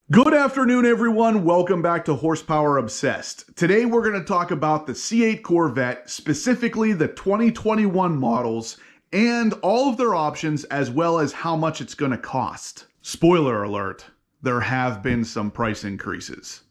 Good afternoon, everyone. Welcome back to Horsepower Obsessed. Today, we're going to talk about the C8 Corvette, specifically the 2021 models, and all of their options, as well as how much it's going to cost. Spoiler alert, there have been some price increases.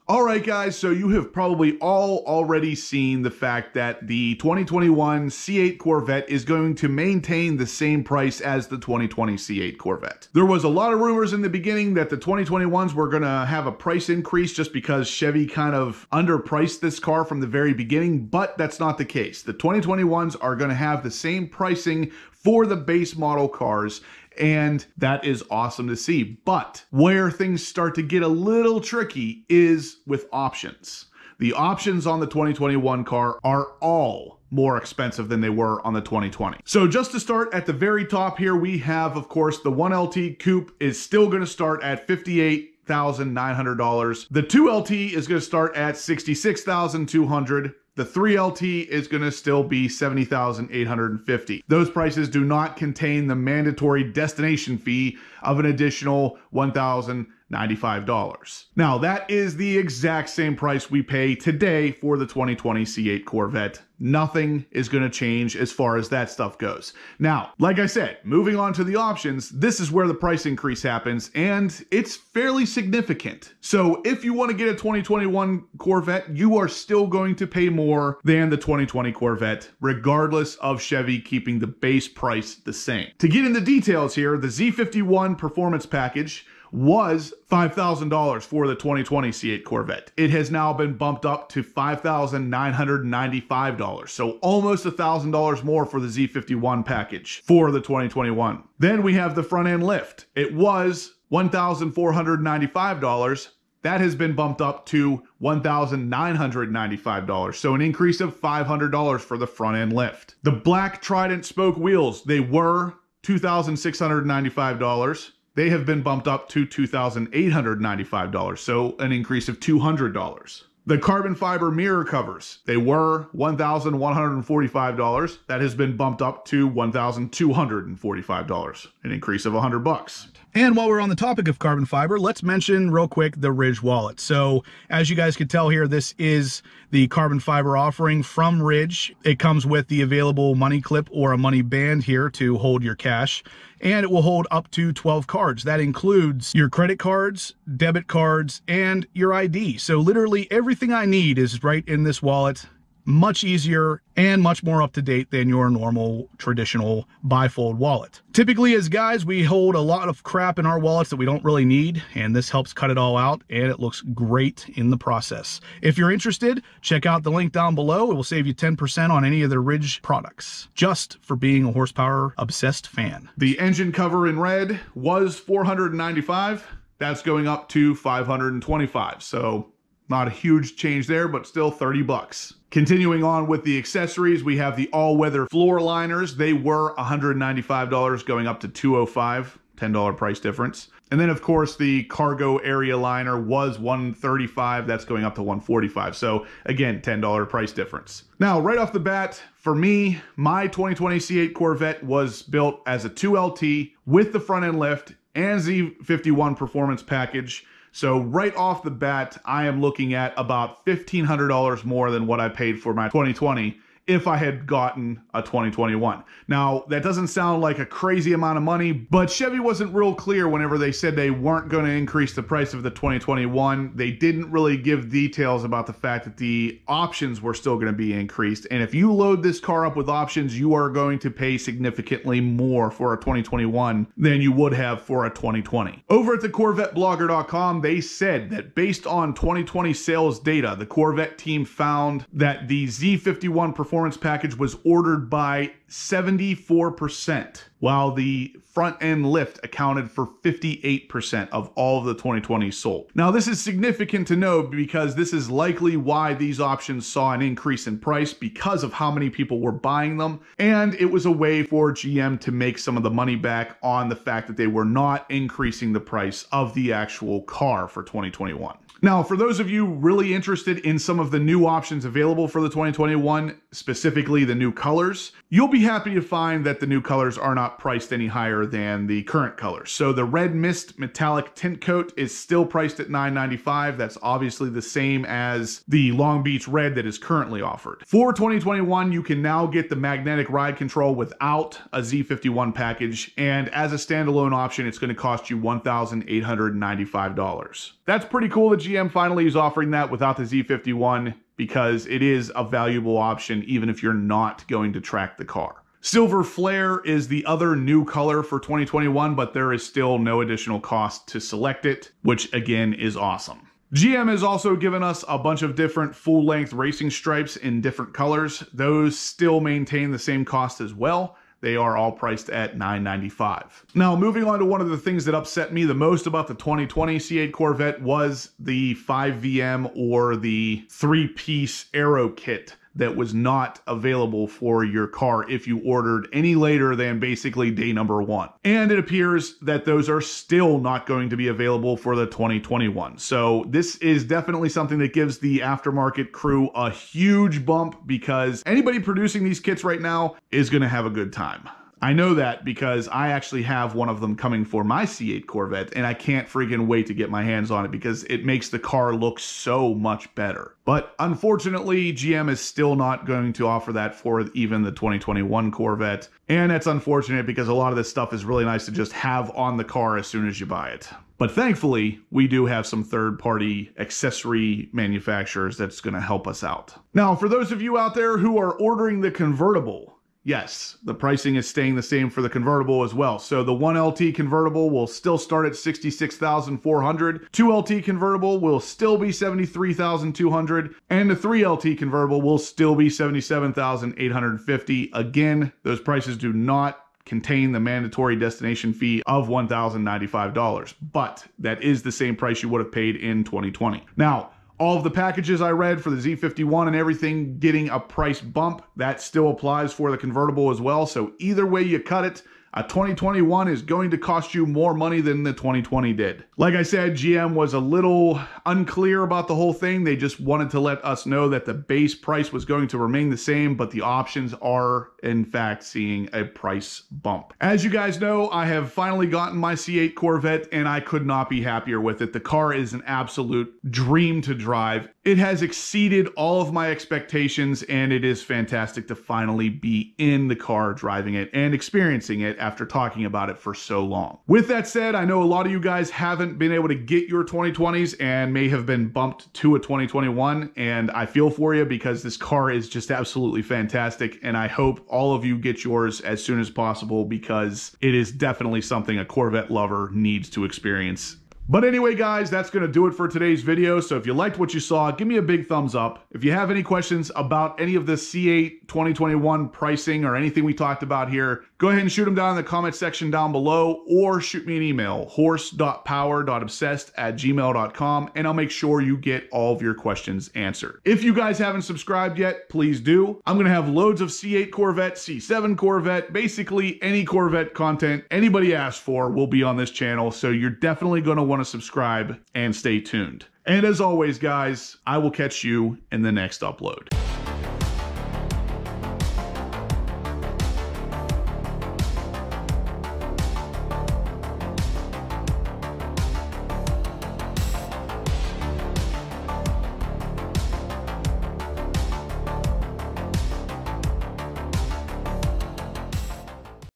Alright guys, so you have probably all already seen the fact that the 2021 C8 Corvette is going to maintain the same price as the 2020 C8 Corvette. There was a lot of rumors in the beginning that the 2021s were going to have a price increase just because Chevy kind of underpriced this car from the very beginning, but that's not the case. The 2021s are going to have the same pricing for the base model cars, and that is awesome to see. But where things start to get a little tricky is with options. The options on the 2021 car are all more expensive than they were on the 2020. So just to start at the very top here, we have, of course, the 1LT Coupe is still going to start at $58,900. The 2LT is going to start at $66,200. The 3LT is going to still be $70,850. Those prices do not contain the mandatory destination fee of an additional $1,095. Now, that is the exact same price we pay today for the 2020 C8 Corvette. Nothing is going to change as far as that stuff goes. Now, like I said, moving on to the options, this is where the price increase happens, and it's fairly significant. So if you want to get a 2021 Corvette, you are still going to pay more than the 2020 Corvette, regardless of Chevy keeping the base price the same. To get into details here, the Z51 Performance Package was $5,000 for the 2020 C8 Corvette. It has now been bumped up to $5,995, so almost $1,000 more for the Z51 package for the 2021. Then we have the front end lift. It was $1,495. That has been bumped up to $1,995, so an increase of $500 for the front end lift. The black Trident spoke wheels, they were $2,695. They have been bumped up to $2,895, so an increase of $200. The carbon fiber mirror covers, they were $1,145. That has been bumped up to $1,245, an increase of $100. And while we're on the topic of carbon fiber, let's mention real quick the Ridge wallet. So as you guys can tell here, this is the carbon fiber offering from Ridge. It comes with the available money clip or a money band here to hold your cash, and it will hold up to 12 cards. That includes your credit cards, debit cards, and your ID. So literally everything I need is right in this wallet. Much easier and much more up to date than your normal traditional bifold wallet. Typically, as guys, we hold a lot of crap in our wallets that we don't really need, and this helps cut it all out, and it looks great in the process. If you're interested, check out the link down below. It will save you 10% on any of the Ridge products, just for being a horsepower obsessed fan. The engine cover in red was $495. That's going up to $525. So not a huge change there, but still 30 bucks. Continuing on with the accessories, we have the all-weather floor liners. They were $195, going up to $205, $10 price difference. And then, of course, the cargo area liner was $135. That's going up to $145. So, again, $10 price difference. Now, right off the bat, for me, my 2020 C8 Corvette was built as a 2LT with the front-end lift and Z51 performance package. So right off the bat, I am looking at about $1,500 more than what I paid for my 2020 if I had gotten a 2021. Now, that doesn't sound like a crazy amount of money, but Chevy wasn't real clear whenever they said they weren't going to increase the price of the 2021. They didn't really give details about the fact that the options were still going to be increased. And if you load this car up with options, you are going to pay significantly more for a 2021 than you would have for a 2020. Over at the CorvetteBlogger.com, they said that based on 2020 sales data, the Corvette team found that the Z51 performance package was ordered by 74%, while the front end lift accounted for 58% of all of the 2020s sold. Now, this is significant to know because this is likely why these options saw an increase in price because of how many people were buying them, and it was a way for GM to make some of the money back on the fact that they were not increasing the price of the actual car for 2021. Now, for those of you really interested in some of the new options available for the 2021, specifically the new colors, you'll be happy to find that the new colors are not priced any higher than the current colors. So the Red Mist Metallic Tint Coat is still priced at $9.95. That's obviously the same as the Long Beach Red that is currently offered. For 2021, you can now get the magnetic ride control without a Z51 package, and as a standalone option, it's going to cost you $1,895. That's pretty cool that GM finally is offering that without the Z51, because it is a valuable option even if you're not going to track the car. Silver Flare is the other new color for 2021, but there is still no additional cost to select it, which again is awesome. GM has also given us a bunch of different full-length racing stripes in different colors. Those still maintain the same cost as well. They are all priced at $9.95. Now, moving on to one of the things that upset me the most about the 2020 C8 Corvette was the 5VM or the 3-piece aero kit that was not available for your car if you ordered any later than basically day number 1. And it appears that those are still not going to be available for the 2021. So this is definitely something that gives the aftermarket crew a huge bump, because anybody producing these kits right now is going to have a good time. I know that because I actually have one of them coming for my C8 Corvette, and I can't freaking wait to get my hands on it because it makes the car look so much better. But unfortunately, GM is still not going to offer that for even the 2021 Corvette. And that's unfortunate because a lot of this stuff is really nice to just have on the car as soon as you buy it. But thankfully, we do have some third-party accessory manufacturers that's going to help us out. Now, for those of you out there who are ordering the convertible, yes, the pricing is staying the same for the convertible as well. So the 1LT convertible will still start at $66,400. 2LT convertible will still be $73,200. And the 3LT convertible will still be $77,850. Again, those prices do not contain the mandatory destination fee of $1,095. But that is the same price you would have paid in 2020. Now, all of the packages I read for the Z51 and everything getting a price bump, that still applies for the convertible as well. So either way you cut it, a 2021 is going to cost you more money than the 2020 did. Like I said, GM was a little unclear about the whole thing. They just wanted to let us know that the base price was going to remain the same, but the options are, in fact, seeing a price bump. As you guys know, I have finally gotten my C8 Corvette, and I could not be happier with it. The car is an absolute dream to drive. It has exceeded all of my expectations, and it is fantastic to finally be in the car driving it and experiencing it after talking about it for so long. With that said, I know a lot of you guys haven't been able to get your 2020s and may have been bumped to a 2021, and I feel for you because this car is just absolutely fantastic, and I hope all of you get yours as soon as possible because it is definitely something a Corvette lover needs to experience. But anyway, guys, that's going to do it for today's video. So if you liked what you saw, give me a big thumbs up. If you have any questions about any of the C8 2021 pricing or anything we talked about here, go ahead and shoot them down in the comment section down below, or shoot me an email, horse.power.obsessed@gmail.com, and I'll make sure you get all of your questions answered. If you guys haven't subscribed yet, please do. I'm going to have loads of C8 Corvette, C7 Corvette, basically any Corvette content anybody asks for will be on this channel, so you're definitely going to want to subscribe and stay tuned. And as always, guys, I will catch you in the next upload.